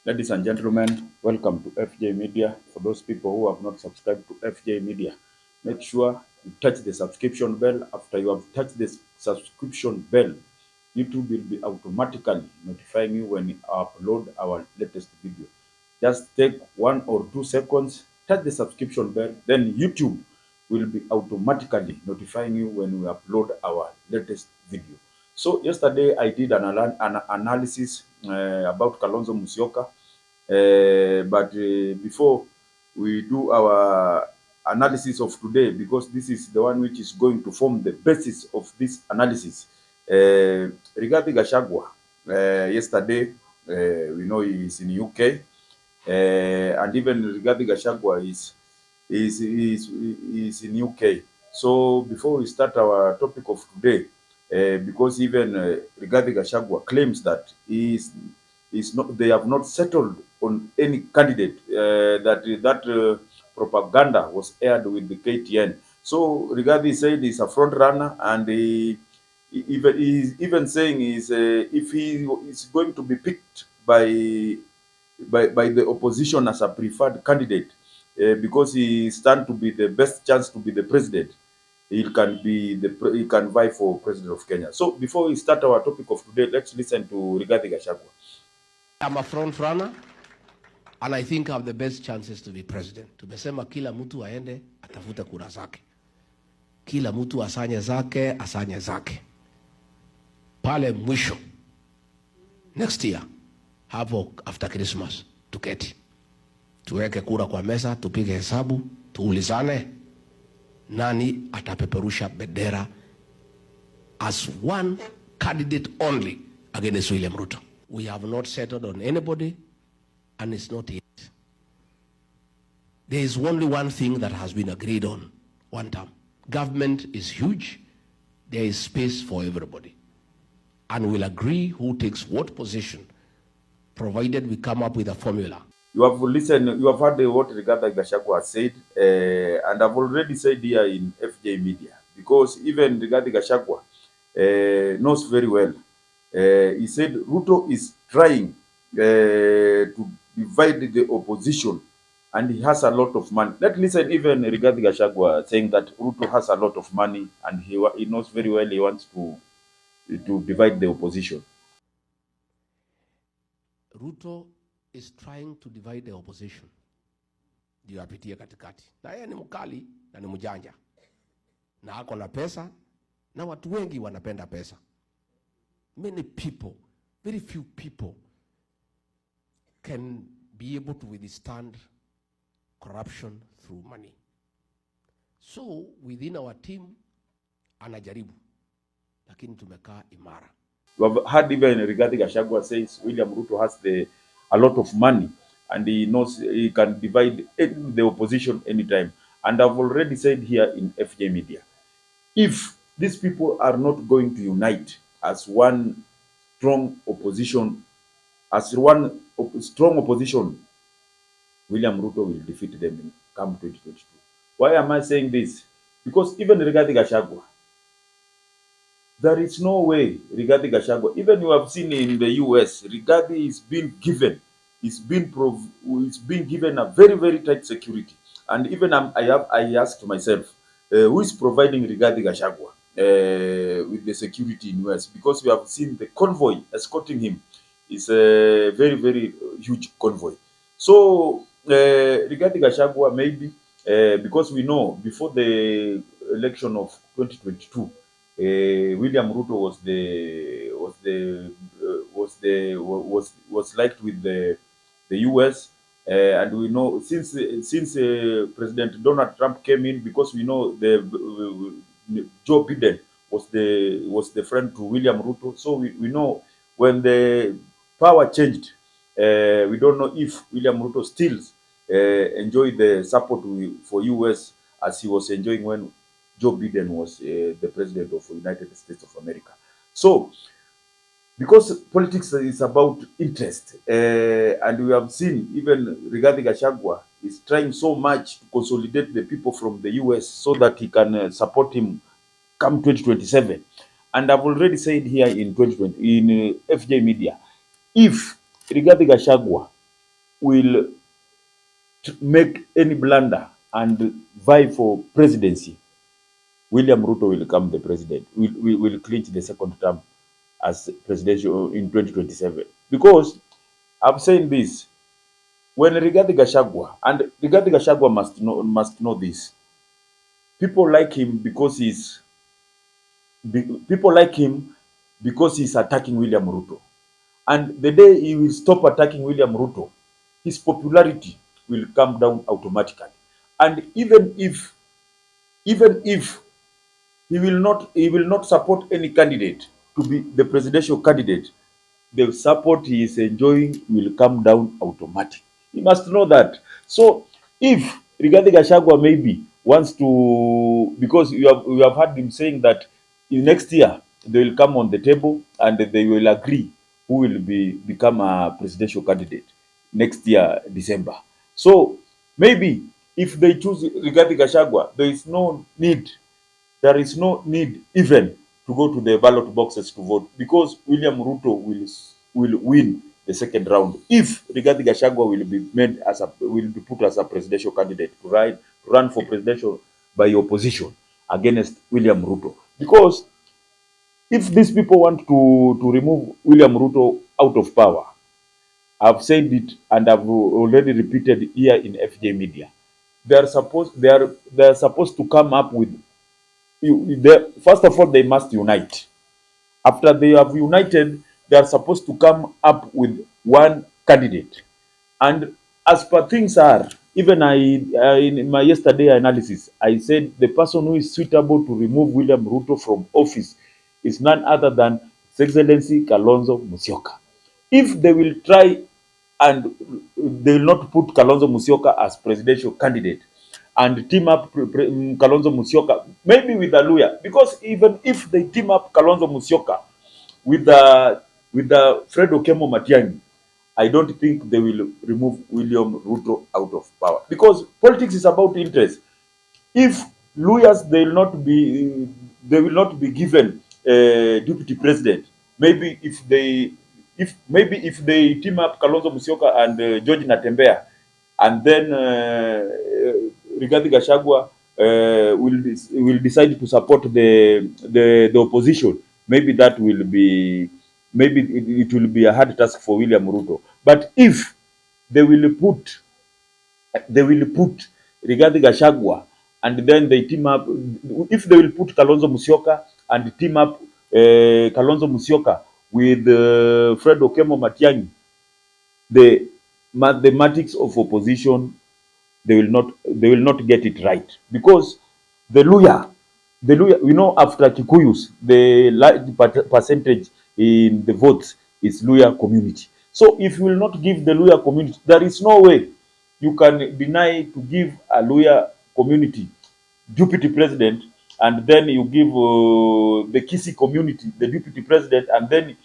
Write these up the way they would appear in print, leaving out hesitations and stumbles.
Ladies and gentlemen, welcome to FJ Media. For those people who have not subscribed to FJ Media, make sure you touch the subscription bell. After you have touched the subscription bell, YouTube will be automatically notifying you when we upload our latest video. Just take 1 or 2 seconds, touch the subscription bell, then YouTube will be automatically notifying you when we upload our latest video. So yesterday I did an analysis about Kalonzo Musyoka, but before we do our analysis of today, because this is the one which is going to form the basis of this analysis, Rigathi Gachagua, yesterday, we know he is in UK, and even Rigathi Gachagua is in UK. So before we start our topic of today, because even Rigathi Gachagua claims that is not, they have not settled on any candidate, that propaganda was aired with the KTN. So Rigathi said he's a front runner, and he's even saying if he is going to be picked by the opposition as a preferred candidate, because he stand to be the best chance to be the president, he can vie for president of Kenya. So before we start our topic of today, let's listen to Rigathi Gachagua. I'm a front runner and I think I have the best chances to be president. Tumesema kila mtu aende atafute kura zake, kila mtu asanye zake pale mwisho next year, hapo after Christmas, tuketi tuweke kura kwa meza, tupige hesabu, tuulizane nani atapeperusha bendera as one candidate only against William Ruto. We have not settled on anybody, and it's not yet. There is only one thing that has been agreed on one time. Government is huge. There is space for everybody. And we'll agree who takes what position, provided we come up with a formula. You have listened, you have heard what Rigathi Gachagua said, and I've already said here in FJ Media, because even Rigathi Gachagua knows very well. He said Ruto is trying to divide the opposition, and he has a lot of money. Let's listen even Rigathi Gachagua saying that Ruto has a lot of money, and he knows very well he wants to divide the opposition. Ruto is trying to divide the opposition. Ndio apitie katikati. Na yeye ni mkali na ni mjanja. Na ako na pesa, na watu wengi wanapenda pesa. Many people, very few people can be able to withstand corruption through money. So within our team anajaribu, lakini tumekaa imara. You have heard even Rigathi Gachagua says William Ruto has a lot of money, and he knows he can divide the opposition anytime. And I've already said here in FJ Media, if these people are not going to unite as one strong opposition, William Ruto will defeat them in come 2022. Why am I saying this? Because even Rigathi Gachagua, there is no way Rigathi Gachagua, even you have seen in the US, Rigathi is being given, given a very, very tight security. And even I asked myself, who is providing Rigathi Gachagua with the security in US? Because we have seen the convoy escorting him is a very, very huge convoy. So Rigathi Gachagua maybe, because we know before the election of 2022, William Ruto was liked with the US, and we know since President Donald Trump came in, because we know Joe Biden was the friend to William Ruto. So we know when the power changed, we don't know if William Ruto still enjoy the support for US as he was enjoying when Joe Biden was the president of the United States of America. So, because politics is about interest, and we have seen even Rigathi Gachagua is trying so much to consolidate the people from the US so that he can support him come 2027. And I've already said here in 2020 in FJ Media, if Rigathi Gachagua will make any blunder and vie for presidency, William Ruto will become the president, will clinch the second term as presidential in 2027. Because I'm saying this, when Rigathi Gachagua, and Rigathi Gachagua must know this, people like him because people like him because he's attacking William Ruto. And the day he will stop attacking William Ruto, his popularity will come down automatically. And even if he will not support any candidate to be the presidential candidate, the support he is enjoying will come down automatic. He must know that. So if Rigathi Gachagua maybe wants to, because you have heard him saying that in next year they will come on the table and they will agree who will become a presidential candidate next year December. So maybe if they choose Rigathi Gachagua, there is no need even to go to the ballot boxes to vote, because William Ruto will win the second round if Rigathi Gachagua will be put as a presidential candidate to run for presidential by opposition against William Ruto. Because if these people want to remove William Ruto out of power, I've said it and I've already repeated here in FJ Media. They are supposed to come up with first of all, they must unite. After they have united, they are supposed to come up with one candidate. And as per things are, even in my yesterday analysis, I said the person who is suitable to remove William Ruto from office is none other than His Excellency Kalonzo Musyoka. If they will try and they will not put Kalonzo Musyoka as presidential candidate and team up Kalonzo Musyoka, maybe with a lawyer, because even if they team up Kalonzo Musyoka with the Fred Okemo Matiang'i, I don't think they will remove William Ruto out of power, because politics is about interest. If lawyers they will not be given deputy president. Maybe if they team up Kalonzo Musyoka and George Natembea, and then Rigathi Gachagua will decide to support the opposition, maybe that will be maybe it will be a hard task for William Ruto. But if they will put they will put Rigathi Gachagua and then they team up, if they will put Kalonzo Musyoka and team up Kalonzo Musyoka with Fred Okemo Matiang'i, the mathematics of opposition, they will not get it right, because the Luya after Kikuyus, the large percentage in the votes is Luya community. So if you will not give the Luya community, there is no way you can deny to give a Luya community deputy president, and then you give the Kisi community the deputy president, and then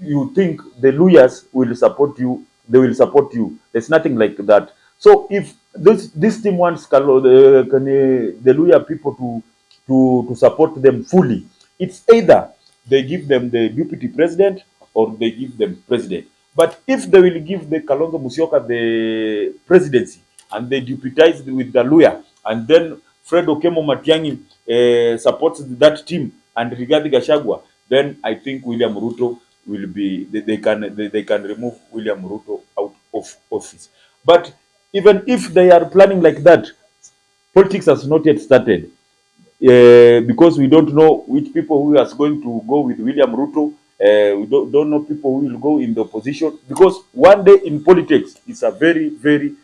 you think the Luyas will support you, they will support you. There's nothing like that. So if this team wants the Luya people to support them fully, it's either they give them the deputy president or they give them president. But if they will give the Kalonzo Musyoka the presidency and they deputize with the Luya, and then Fred Okemo Matiang'i supports that team and Rigathi Gachagua, then I think William Ruto will be they can remove William Ruto out of office. But even if they are planning like that, politics has not yet started, because we don't know which people who are going to go with William Ruto. We don't know people who will go in the opposition, because one day in politics is a very, very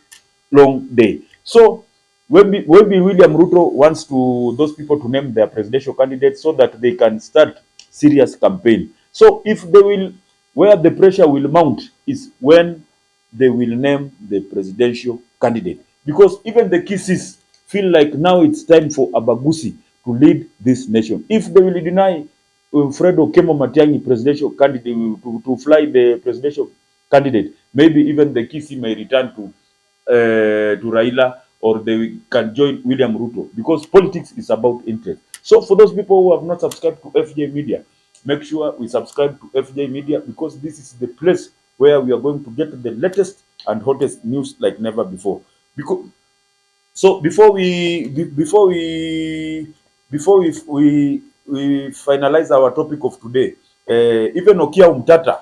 long day. So maybe William Ruto wants to those people to name their presidential candidates so that they can start serious campaign. So if they will, where the pressure will mount is when they will name the presidential candidate, because even the Kisis feel like now it's time for Abagusi to lead this nation. If they will deny Fred Okemo Matiang'i presidential candidate to fly the presidential candidate, maybe even the Kisi may return to Raila, or they can join William Ruto, because politics is about interest. So for those people who have not subscribed to FJ Media, make sure we subscribe to FJ Media, because this is the place where we are going to get the latest and hottest news like never before. Because so before we finalize our topic of today, even Okia Umtata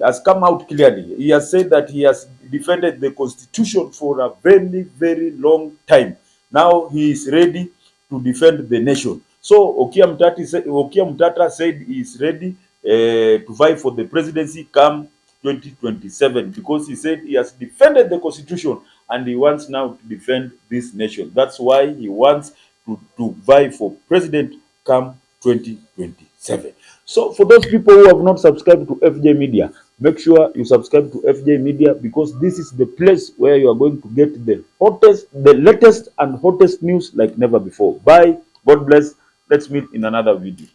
has come out clearly. He has said that he has defended the constitution for a very, very long time. Now he is ready to defend the nation. So Okia Mtata said he is ready to vie for the presidency come 2027, because he said he has defended the constitution and he wants now to defend this nation. That's why he wants to vie for president come 2027. So for those people who have not subscribed to FJ Media, make sure you subscribe to FJ Media, because this is the place where you are going to get the latest and hottest news like never before. Bye. God bless. Let's meet in another video.